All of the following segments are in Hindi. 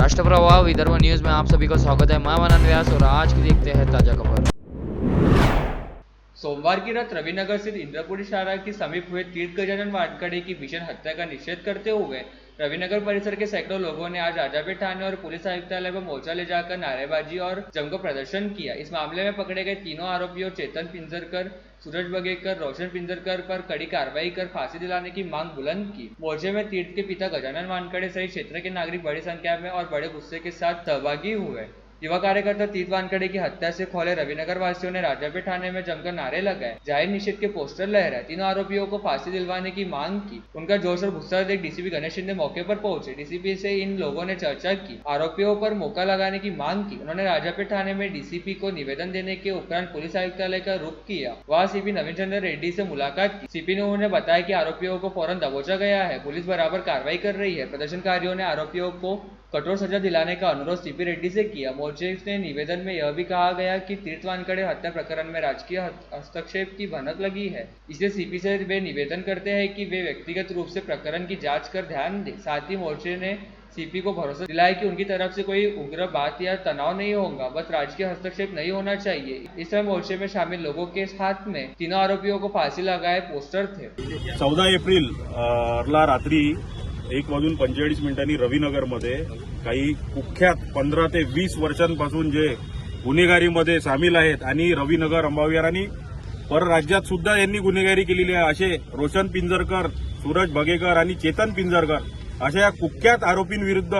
राष्ट्रप्रवाह विदर्भ न्यूज में आप सभी का स्वागत है। मैं मनन व्यास और आज की देखते हैं ताजा खबर। सोमवार की रात रविनगर स्थित इंद्रपुरी शाला के समीप हुए तीर्थ गजानन वानखड़े की भीषण हत्या का निषेध करते हुए रविनगर परिसर के सैकड़ों लोगों ने आज राजापेट थाने और पुलिस आयुक्तालय पर मोर्चा ले जाकर नारेबाजी और जमकर प्रदर्शन किया। इस मामले में पकड़े गए तीनों आरोपियों चेतन पिंजरकर, सूरज बगेकर, रोशन पिंजरकर पर कड़ी कार्रवाई कर फांसी दिलाने की मांग बुलंद की। मोर्चे में तीर्थ के पिता गजानन वानखड़े सहित क्षेत्र के नागरिक बड़ी संख्या में और बड़े गुस्से के साथ सहभागी हुए। युवा कार्यकर्ता तीर्थ वानखड़े की हत्या से खौले रविनगर वासियों ने राजापेट थाने में जमकर नारे लगाए, जाहिर निषेध के पोस्टर लहराए, तीनों आरोपियों को फांसी दिलवाने की मांग की। उनका जोश और गुस्सा देख डीसीपी गणेश शिंदे मौके पर पहुंचे। डीसीपी से इन लोगों ने चर्चा की, आरोपियों पर मौका लगाने की मांग की। उन्होंने राजापेट थाने में डीसीपी को निवेदन देने के उपरांत पुलिस आयुक्तालय का रुख किया। वहां सीपी नवीन चंद्र रेड्डी से मुलाकात की। सीपी ने उन्हें बताया कि आरोपियों को फौरन दबोचा गया है, पुलिस बराबर कार्रवाई कर रही है। प्रदर्शनकारियों ने आरोपियों को कठोर सजा दिलाने का अनुरोध सीपी रेड्डी से किया। मोर्चे ने निवेदन में यह भी कहा गया कि तीर्थ वानखड़े हत्या प्रकरण में राजकीय हस्तक्षेप की भनक लगी है, इसलिए सीपी से वे निवेदन करते हैं कि वे व्यक्तिगत रूप से प्रकरण की जांच कर ध्यान दें। साथ ही मोर्चे ने सीपी को भरोसा दिलाया कि उनकी तरफ से कोई उग्र बात या तनाव नहीं होगा, बस राजकीय हस्तक्षेप नहीं होना चाहिए। इस समय मोर्चे में शामिल लोगों के हाथ में तीनों आरोपियों को फांसी लगाए पोस्टर थे। 14 एप्रिल ला रात्री 1:45 रविनगरमध्ये काही कुख्यात 15 ते 20 वर्षांपासून जे गुन्हेगारीमध्ये सामील आहेत आणि रविनगर, अंबाविहार आणि परराज्यात सुद्धा यांनी गुन्हेगारी केलेली आहे असे रोशन पिंजरकर, सूरज बगेकर आणि चेतन पिंजरकर अशा या कुख्यात आरोपींविरुद्ध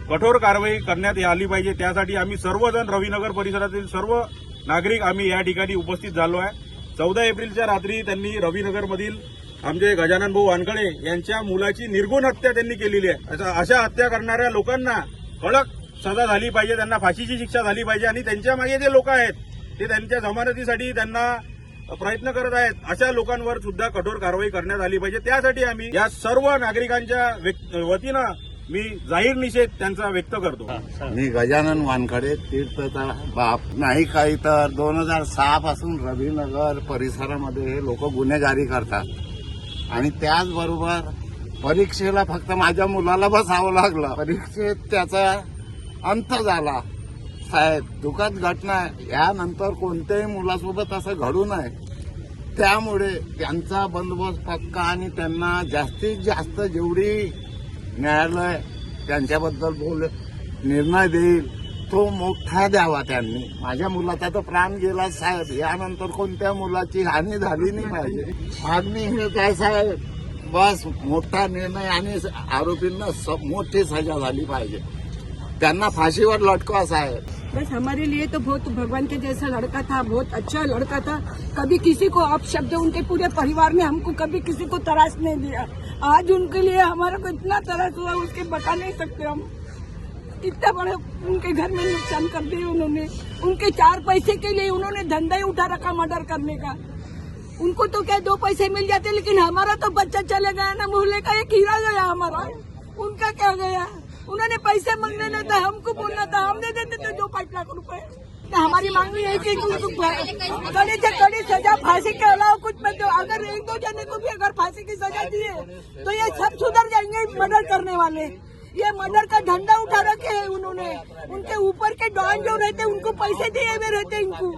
कठोर कारवाई करण्यात आली पाहिजे। त्यासाठी आम्ही सर्वजण रविनगर परिसरातील सर्व नागरिक आम्ही या ठिकाणी उपस्थित झालो आहे। 14 एप्रिलच्या रात्री त्यांनी रविनगरमधील आमचे गजानन भाऊ वानखडे यांच्या मुलाची निर्गुण हत्या त्यांनी केलेली आहे। अशा हत्या करणाऱ्या लोकांना कडक सजा झाली पाहिजे, त्यांना फाशीची शिक्षा झाली पाहिजे आणि त्यांच्या मागे जे लोक आहेत ते त्यांच्या जमानतीसाठी त्यांना प्रयत्न करत आहेत, अशा लोकांवर सुद्धा कठोर कारवाई करण्यात आली पाहिजे। त्यासाठी आम्ही या सर्व नागरिकांच्या वतीनं मी जाहीर निषेध त्यांचा व्यक्त करतो। मी गजानन वानखडे, तीर्थचा बाप नाही काही तर 2006 पासून रविनगर परिसरामध्ये हे लोक गुन्हेगारी करतात आणि त्याचबरोबर परीक्षेला फक्त माझ्या मुलाला बसावं लागलं, परीक्षेत त्याचा अंत झाला। साहेब, दुःखद घटना, यानंतर कोणत्याही मुलासोबत असं घडू नये, त्यामुळे त्यांचा बंदोबस्त पक्का आणि त्यांना जास्तीत जास्त जेवढी न्यायालय त्यांच्याबद्दल निर्णय देईल तो मोठा द्यावा त्यांनी। माझ्या मुलाचा तर प्राण गेला साहेब, यानंतर कोणत्या मुलाची हानी झाली नाही पाहिजे। मागणी हेच आहे साहेब, बस मोठा निर्णय आणि आरोपींना मोठी सजा झाली पाहिजे, त्यांना फाशीवर लटकवा साहेब। बस हमारे लिए तो बहुत भगवान के जैसा लड़का था, बहुत अच्छा लड़का था, कभी किसी को अपशब्द, उनके पूरे परिवार ने हमको कभी किसी को तराश नहीं दिया। आज उनके लिए हमारा को इतना तराश हुआ उसके बता नहीं सकते हम। इतना बड़ा उनके घर में नुकसान कर दिए उन्होंने, उनके 4 पैसे के लिए उन्होंने धंधा ही उठा रखा मर्डर करने का। उनको तो क्या 2 पैसे मिल जाते, लेकिन हमारा तो बच्चा चले गया ना, मोहल्ले का एक हीरा गया हमारा, उनका क्या गया। उन्होंने पैसे मांगने नहीं था, हमको बोलना था, हम दे देते थे 2-5 लाख रुपए। हमारी मांगनी है कि कड़े से कड़ी सजा, फांसी के अलावा कुछ मत दो। अगर 1-2 जने को भी अगर फांसी की सजा दिए तो ये सब सुधर जाएंगे। मर्डर करने वाले ये मर्डर का धंधा उठा रखे हैं उन्होंने, उनके ऊपर के डॉन जो रहते उनको पैसे दिए हुए रहते इनको।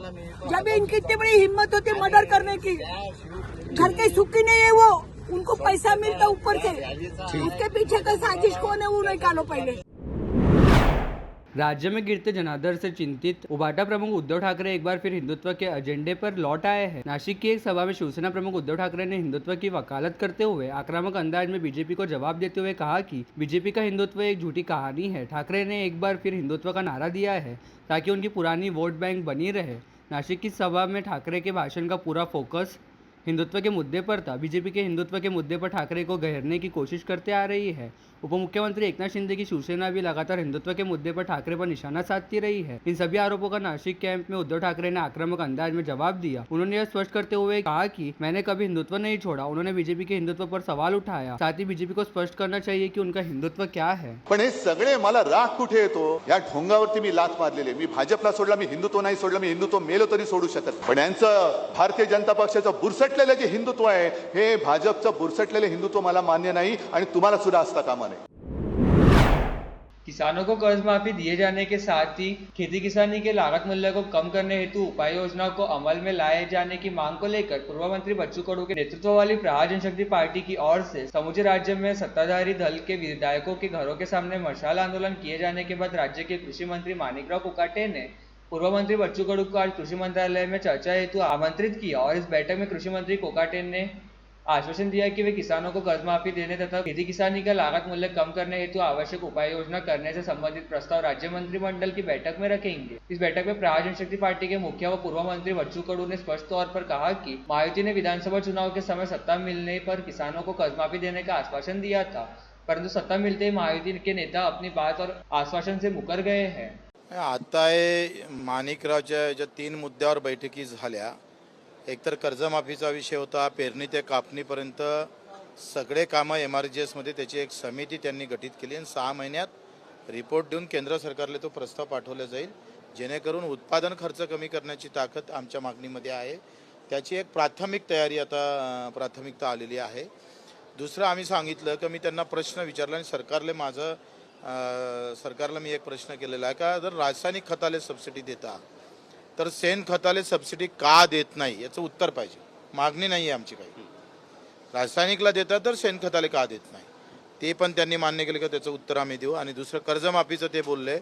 जब इनकी इतनी बड़ी हिम्मत होती मर्डर करने की, घर के सुखी नहीं है वो, उनको पैसा मिलता ऊपर से, उसके पीछे का साजिश कौन है वो निकालो पहले। राज्य में गिरते जनाधार से चिंतित उबाटा प्रमुख उद्धव ठाकरे एक बार फिर हिंदुत्व के एजेंडे पर लौट आए हैं। नासिक की एक सभा में शिवसेना प्रमुख उद्धव ठाकरे ने हिंदुत्व की वकालत करते हुए आक्रामक अंदाज में बीजेपी को जवाब देते हुए कहा कि बीजेपी का हिंदुत्व एक झूठी कहानी है। ठाकरे ने एक बार फिर हिंदुत्व का नारा दिया है ताकि उनकी पुरानी वोट बैंक बनी रहे। नासिक की सभा में ठाकरे के भाषण का पूरा फोकस हिंदुत्व के मुद्दे पर था। बीजेपी के हिंदुत्व के मुद्दे पर ठाकरे को घेरने की कोशिश करते आ रही है। उपमुख्यमंत्री एकनाथ शिंदे की शिवसेना भी लगातार हिंदुत्व के मुद्दे पर ठाकरे पर निशाना साधती रही है। इन सभी आरोपों का नासिक कैंप में उद्धव ठाकरे ने आक्रामक अंदाज में जवाब दिया। उन्होंने यह स्पष्ट करते हुए कहा कि मैंने कभी हिंदुत्व नहीं छोड़ा। उन्होंने बीजेपी के हिंदुत्व पर सवाल उठाया। साथ ही बीजेपी को स्पष्ट करना चाहिए कि उनका हिंदुत्व क्या है। पण हे सगळे मला राग कुठे येतो, या ढोंगावरती मी लाथ मारलेली। मी भाजपला सोडला, मी हिंदुत्व नाही सोडलं, मी हिंदुत्व मेलो तरी सोडू शकत। पण यांचं भारतीय जनता पक्षाचं बुरसटलेलं जे हिंदुत्व आहे, हे भाजपचं बुरसटलेलं हिंदुत्व मला मान्य नाही आणि तुम्हाला सुद्धा असता कामा नये। किसानों को कर्ज माफी दिए जाने के साथ ही खेती किसानी के लागत मूल्य को कम करने हेतु उपाय योजना को अमल में लाए जाने की मांग को लेकर पूर्व मंत्री बच्चू कडू के नेतृत्व वाली प्रहार जनशक्ति पार्टी की ओर से समूचे राज्य में सत्ताधारी दल के विधायकों के घरों के सामने मशाल आंदोलन किए जाने के बाद राज्य के कृषि मंत्री माणिकराव कोकाटे ने पूर्व मंत्री बच्चू कडू को आज कृषि मंत्रालय में चर्चा हेतु आमंत्रित किया और इस बैठक में कृषि मंत्री कोकाटे ने आश्वासन दिया कि वे किसानों को कर्ज माफी देने तथा खेती किसानी का लागत मूल्य कम करने हेतु आवश्यक उपाय योजना करने से संबंधित प्रस्ताव राज्य मंत्रिमंडल की बैठक में रखेंगे। इस बैठक में प्रहार जनशक्ति पार्टी के मुखिया व पूर्व मंत्री बच्चू कडू ने स्पष्ट तौर पर कहा कि महायुति ने विधानसभा चुनाव के समय सत्ता मिलने पर किसानों को कर्ज माफी देने का आश्वासन दिया था, परंतु सत्ता मिलते ही महायुति के नेता अपनी बात और आश्वासन से मुकर गए हैं। आता माणिकरावच्या ज्या 3 मुद्द्यावर बैठकी झाल्या, एकतर कर्जमाफीचा विषय होता, पेरणी ते कापणीपर्यंत सगळे कामं MRGSमध्ये त्याची एक समिती त्यांनी गठीत केली आणि 6 महिन्यात रिपोर्ट देऊन केंद्र सरकारला तो प्रस्ताव पाठवला जाईल, जेणेकरून उत्पादन खर्च कमी करण्याची ताकद आमच्या मागणीमध्ये आहे। त्याची एक प्राथमिक तयारी आता प्राथमिकता आलेली आहे। दुसरं आम्ही सांगितलं की मी त्यांना प्रश्न विचारला आणि सरकारला मी एक प्रश्न केलेला आहे का जर रासायनिक खताले सबसिडी देता तर शेण खताले सबसिडी का देत नाही याचं उत्तर पाहिजे। मागणी नाही आहे आमची काही, रासायनिकला देता तर शेण खताले का देत नाही ते पण त्यांनी मान्य केलं की त्याचं उत्तर आम्ही देऊ। आणि दुसरं कर्जमाफीचं ते बोलले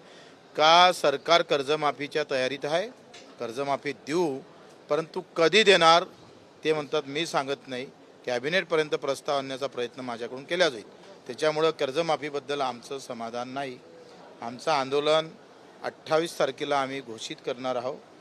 का सरकार कर्जमाफीच्या तयारीत आहे, कर्जमाफी देऊ, परंतु कधी देणार ते म्हणतात मी सांगत नाही, कॅबिनेटपर्यंत प्रस्ताव आणण्याचा प्रयत्न माझ्याकडून केला जाईल। त्याच्यामुळे कर्जमाफीबद्दल आमचं समाधान नाही। आमचं आंदोलन 28 तारखेला आम्ही घोषित करणार आहोत।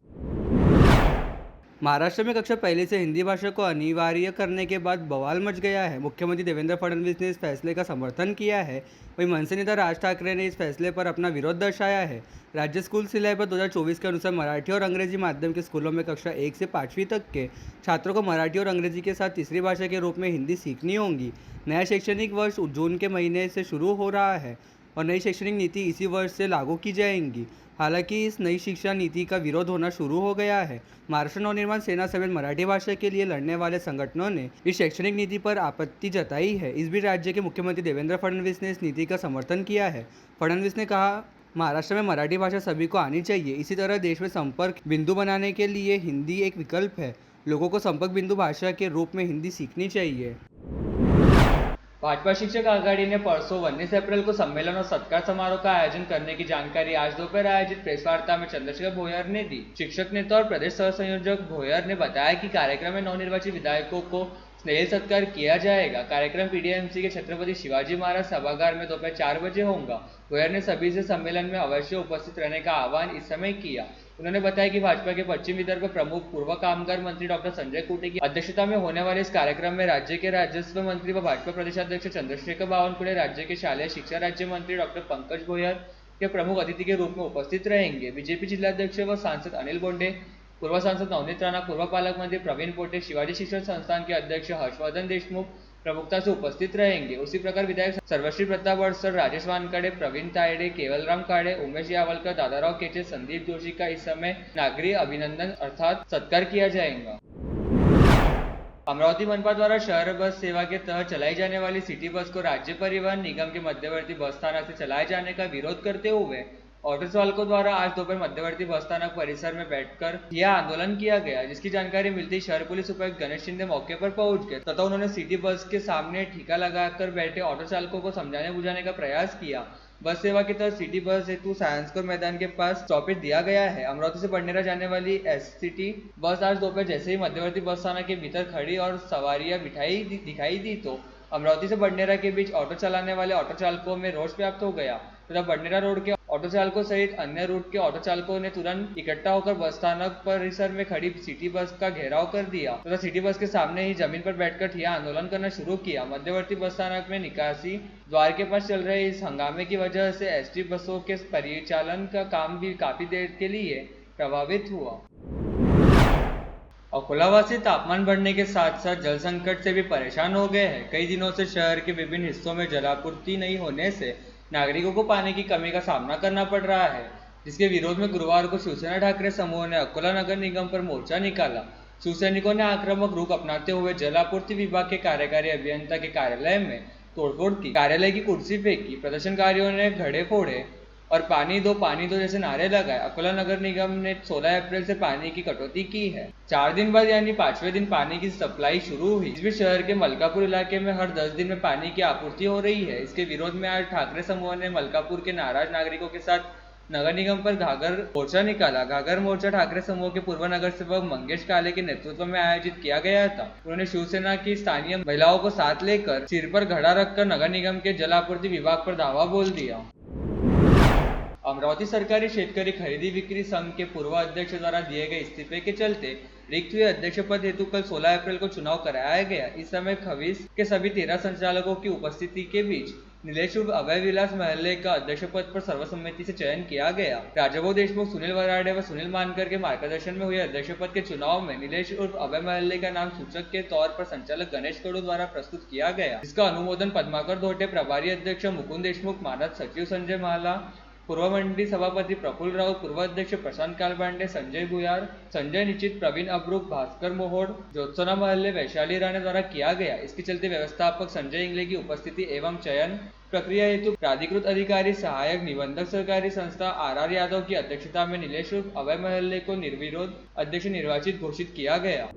महाराष्ट्र में कक्षा पहले से हिंदी भाषा को अनिवार्य करने के बाद बवाल मच गया है। मुख्यमंत्री देवेंद्र फडणवीस ने इस फैसले का समर्थन किया है, वहीं मनसे नेता राज ठाकरे ने इस फैसले पर अपना विरोध दर्शाया है। राज्य स्कूल सिलेबस 2024 के अनुसार मराठी और अंग्रेजी माध्यम के स्कूलों में कक्षा 1 से 5वीं तक के छात्रों को मराठी और अंग्रेजी के साथ तीसरी भाषा के रूप में हिंदी सीखनी होगी। नया शैक्षणिक वर्ष जून के महीने से शुरू हो रहा है और नई शैक्षणिक नीति इसी वर्ष से लागू की जाएंगी। हालांकि इस नई शिक्षा नीति का विरोध होना शुरू हो गया है। महाराष्ट्र नवनिर्माण सेना समेत मराठी भाषा के लिए लड़ने वाले संगठनों ने इस शैक्षणिक नीति पर आपत्ति जताई है। इस बीच राज्य के मुख्यमंत्री देवेंद्र फडणवीस ने इस नीति का समर्थन किया है। फडणवीस ने कहा, महाराष्ट्र में मराठी भाषा सभी को आनी चाहिए। इसी तरह देश में संपर्क बिंदु बनाने के लिए हिंदी एक विकल्प है। लोगों को संपर्क बिंदु भाषा के रूप में हिंदी सीखनी चाहिए। भाजपा शिक्षक आघाड़ी ने परसों 19 अप्रैल को सम्मेलन और सत्कार समारोह का आयोजन करने की जानकारी आज दोपहर आयोजित प्रेस वार्ता में चंद्रशेखर भोयर ने दी। शिक्षक नेता और प्रदेश सह संयोजक भोयर ने बताया कि कार्यक्रम में नवनिर्वाचित विधायकों को स्नेह सत्कार किया जाएगा। कार्यक्रम PDMC के छत्रपति शिवाजी महाराज सभागार में दोपहर 4 बजे होगा। भोयर ने सभी से सम्मेलन में अवश्य उपस्थित रहने का आह्वान इस समय किया। उन्होंने बताया कि भाजपा के पश्चिम विदर्भ प्रमुख पूर्व कामगार मंत्री डॉक्टर संजय कुटे की अध्यक्षता में होने वाले इस कार्यक्रम में राज्य के राजस्व मंत्री व भाजपा प्रदेशाध्यक्ष चंद्रशेखर बावनकुळे, राज्य के शालेय शिक्षा राज्य मंत्री डॉक्टर पंकज भोयर के प्रमुख अतिथि के रूप में उपस्थित रहेंगे। बीजेपी जिलाध्यक्ष व सांसद अनिल बोंडे, पूर्व सांसद नवनीत राणा, पूर्व पालक मंत्री प्रवीण पोटे, शिवाजी शिक्षण संस्थान के अध्यक्ष हर्षवर्धन देशमुख प्रमुखता से उपस्थित रहेंगे। उसी प्रकार विधायक सर्वश्री प्रताप वडसर, राजेश वानखडे, प्रवीण तायडे, केवलराम काळे, उमेश यावलकर, दादाराव केचे, संदीप जोशी का इस समय नागरी अभिनंदन अर्थात सत्कार किया जाएगा। अमरावती मनपा द्वारा शहर बस सेवा के तहत चलाई जाने वाली सिटी बस को राज्य परिवहन निगम के मध्यवर्ती बस स्थानक से चलाए जाने का विरोध करते हुए ऑटो चालकों द्वारा आज दोपहर मध्यवर्ती बस स्थानक परिसर में बैठकर यह आंदोलन किया गया, जिसकी जानकारी मिलती शहर पुलिस उपायुक्त गणेश शिंदे मौके पर पहुंच गए तथा उन्होंने सिटी बस के सामने ठीका लगाकर बैठे ऑटो चालकों को समझाने बुझाने का प्रयास किया। बस सेवा के तहत सिटी बस हेतु साइंस कोर मैदान के पास स्टॉपेज दिया गया है। अमरावती से बडनेरा जाने वाली SCT बस आज दोपहर जैसे ही मध्यवर्ती बस स्थानक के भीतर खड़ी और सवारियां दिखाई दी तो अमरावती से बडनेरा के बीच ऑटो चलाने वाले ऑटो चालकों में रोष व्याप्त हो गया तथा बडनेरा रोड के ऑटो चालकों सहित अन्य रूट के ऑटो चालकों ने तुरंत इकट्ठा होकर बस स्थानक परिसर में खड़ी सिटी बस का घेराव कर दिया तथा सिटी बस के सामने ही जमीन पर बैठकर यह आंदोलन करना शुरू किया। मध्यवर्ती बस स्थानक में निकासी द्वार के पास चल रहे इस हंगामे की वजह से ST बसों के परिचालन का काम भी काफी देर के लिए प्रभावित हुआ। अकोलावासी तापमान बढ़ने के साथ साथ जल संकट से भी परेशान हो गए हैं। कई दिनों से शहर के विभिन्न हिस्सों में जलापूर्ति नहीं होने से नागरिकों को पानी की कमी का सामना करना पड़ रहा है, जिसके विरोध में गुरुवार को शिवसेना ठाकरे समूह ने अकोला नगर निगम पर मोर्चा निकाला। शिवसैनिकों ने आक्रामक रुख अपनाते हुए जल आपूर्ति विभाग के कार्यकारी अभियंता के कार्यालय में तोड़फोड़ की, कार्यालय की कुर्सी फेंकी। प्रदर्शनकारियों ने घड़े फोड़े, और पानी दो जैसे नारे लगाए। अकोला नगर निगम ने 16 अप्रैल से पानी की कटौती की है। 4 दिन बाद यानी 5वें दिन पानी की सप्लाई शुरू हुई। इस बीच शहर के मलकापुर इलाके में हर 10 दिन में पानी की आपूर्ति हो रही है। इसके विरोध में आज ठाकरे समूह ने मलकापुर के नाराज नागरिकों के साथ नगर निगम पर घाघर मोर्चा निकाला। घाघर मोर्चा ठाकरे समूह के पूर्व नगर सेवक मंगेश काले के नेतृत्व में आयोजित किया गया था। उन्होंने शिवसेना की स्थानीय महिलाओं को साथ लेकर सिर पर घड़ा रखकर नगर निगम के जल आपूर्ति विभाग पर धावा बोल दिया। अमरावती सरकारी शेतकरी खरीदी बिक्री संघ के पूर्व अध्यक्ष द्वारा दिए गए इस्तीफे के चलते रिक्त हुए अध्यक्ष पद हेतु कल 16 अप्रैल को चुनाव कराया गया। इस समय खवीस के सभी 13 संचालकों की उपस्थिति के बीच नीलेश उर्फ अभय विलास महल्ले का अध्यक्ष पद पर सर्वसम्मति से चयन किया गया। राजाभाऊ देशमुख, सुनील वराडे व सुनील मानकर के मार्गदर्शन में हुए अध्यक्ष पद के चुनाव में नीलेश उर्फ अभय महल्ले का नाम सूचक के तौर पर संचालक गणेश कडू द्वारा प्रस्तुत किया गया। इसका अनुमोदन पद्माकर धोटे, प्रभारी अध्यक्ष मुकुंद देशमुख, मानद सचिव संजय महला, पूर्व मंडी सभापति प्रफुल्ल राउत, पूर्व अध्यक्ष प्रशांत कालबांडे, संजय भुयार, संजय निचित, प्रवीण अब्रुक, भास्कर मोहोड, ज्योत्सना महल्ले, वैशाली राणे द्वारा किया गया। इसके चलते व्यवस्थापक संजय इंगले की उपस्थिति एवं चयन प्रक्रिया हेतु प्राधिकृत अधिकारी सहायक निबंधक सहकारी संस्था RR यादव की अध्यक्षता में नीलेश उर्फ अभय महल्ले को निर्विरोध अध्यक्ष निर्वाचित घोषित किया गया।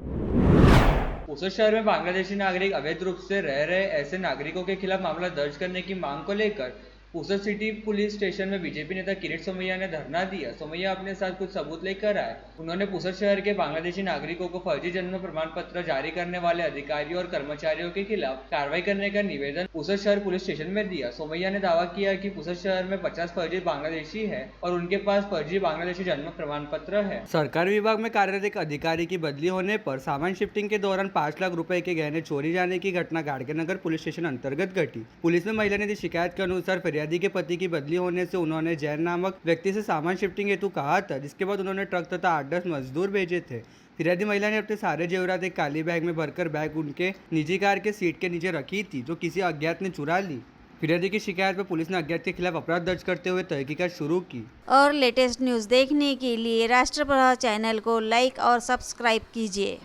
पुसद शहर में बांग्लादेशी नागरिक अवैध रूप से रह रहे ऐसे नागरिकों के खिलाफ मामला दर्ज करने की मांग को लेकर पुसद सिटी पुलिस स्टेशन में बीजेपी नेता किरीट सोमैया ने धरना दिया। सोमैया अपने साथ कुछ सबूत लेकर आए। उन्होंने पुसद शहर के बांग्लादेशी नागरिकों को फर्जी जन्म प्रमाण पत्र जारी करने वाले अधिकारियों और कर्मचारियों के खिलाफ कार्रवाई करने का निवेदन पुसद शहर पुलिस स्टेशन में दिया। सोमैया ने दावा किया कि पुसद शहर में 50 फर्जी बांग्लादेशी है और उनके पास फर्जी बांग्लादेशी जन्म प्रमाण पत्र है। सरकारी विभाग में कार्यरत एक अधिकारी की बदली होने पर सामान शिफ्टिंग के दौरान 5 लाख रुपए के गहने चोरी जाने की घटना गाड़गेनगर पुलिस स्टेशन अंतर्गत घटी। पुलिस में महिला ने दी शिकायत के अनुसार फरियादी के पति की बदली होने से उन्होंने जैन नामक व्यक्ति से सामान शिफ्टिंग हेतु कहा था, जिसके बाद उन्होंने ट्रक तथा 8-10 मजदूर भेजे थे। फिरियादी महिला ने अपने सारे जेवरात एक काली बैग में भरकर बैग उनके निजी कार के सीट के नीचे रखी थी, जो किसी अज्ञात ने चुरा ली। फिरियादी की शिकायत पर पुलिस ने अज्ञात के खिलाफ अपराध दर्ज करते हुए तहकीकात शुरू की। और लेटेस्ट न्यूज़ देखने के लिए राष्ट्रप्रभा चैनल को लाइक और सब्सक्राइब कीजिए।